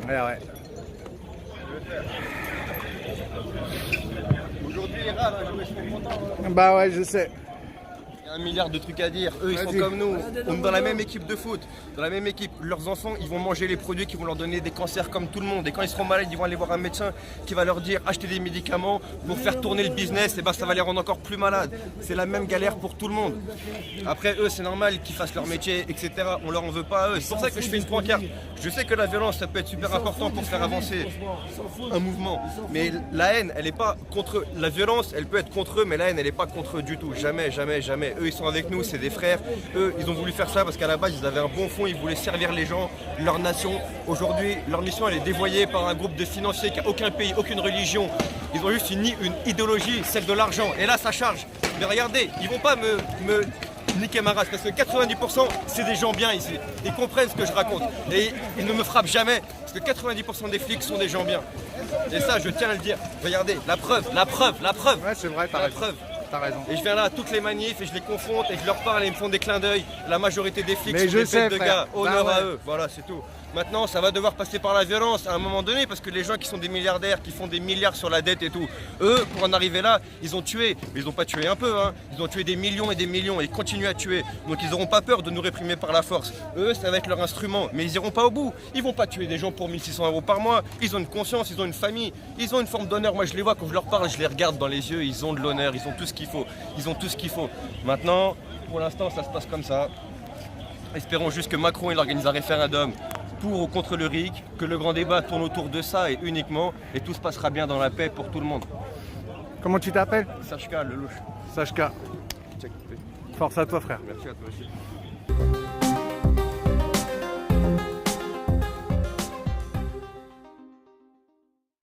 Ouais, ouais. Aujourd'hui, les râles, ils sont contents. Bah ouais, je sais. Il y a un milliard de trucs à dire. Eux, ils sont comme nous. On est dans la même équipe de foot. Dans la même équipe. Leurs enfants, ils vont manger les produits qui vont leur donner des cancers comme tout le monde. Et quand ils seront malades, ils vont aller voir un médecin qui va leur dire achetez des médicaments pour faire tourner le business. Et ben, ça va les rendre encore plus malades. C'est la même galère pour tout le monde. Après, eux, c'est normal qu'ils fassent leur métier, etc. On leur en veut pas à eux. C'est pour ça que je fais une pancarte. Je sais que la violence, ça peut être super important pour faire avancer un mouvement. Mais la haine, elle n'est pas contre eux. La violence, elle peut être contre eux, mais la haine, elle n'est pas contre eux du tout. Jamais, jamais, jamais. Eux, ils sont avec nous, c'est des frères. Eux, ils ont voulu faire ça parce qu'à la base, ils avaient un bon fond, ils voulaient servir les gens, leur nation. Aujourd'hui, leur mission, elle est dévoyée par un groupe de financiers qui n'a aucun pays, aucune religion. Ils ont juste une idéologie, celle de l'argent. Et là, ça charge. Mais regardez, ils vont pas me niquer ma race, parce que 90% c'est des gens bien ici, ils comprennent ce que je raconte et ils ne me frappent jamais, parce que 90% des flics sont des gens bien. Et ça, je tiens à le dire. Regardez, la preuve. Ouais, c'est vrai, la preuve. T'as raison. Et je viens là à toutes les manifs et je les confronte et je leur parle et ils me font des clins d'œil. La majorité des flics sont des bêtes de gars. Honneur à eux. Voilà, c'est tout. Maintenant, ça va devoir passer par la violence à un moment donné parce que les gens qui sont des milliardaires, qui font des milliards sur la dette et tout, eux, pour en arriver là, ils ont tué. Mais ils n'ont pas tué un peu, hein. Ils ont tué des millions et des millions et ils continuent à tuer. Donc ils n'auront pas peur de nous réprimer par la force. Eux, ça va être leur instrument. Mais ils iront pas au bout. Ils vont pas tuer des gens pour 1600 € par mois. Ils ont une conscience, ils ont une famille, ils ont une forme d'honneur. Moi, je les vois quand je leur parle, je les regarde dans les yeux. Ils ont de l'honneur, ils ont tout ce qu'il faut. Ils ont tout ce qu'il faut. Maintenant, pour l'instant, ça se passe comme ça. Espérons juste que Macron il organise un référendum pour ou contre le RIC, que le grand débat tourne autour de ça et uniquement, et tout se passera bien dans la paix pour tout le monde. Comment tu t'appelles? Sachka, le louche. Sachka. Force à toi, frère. Merci à toi aussi.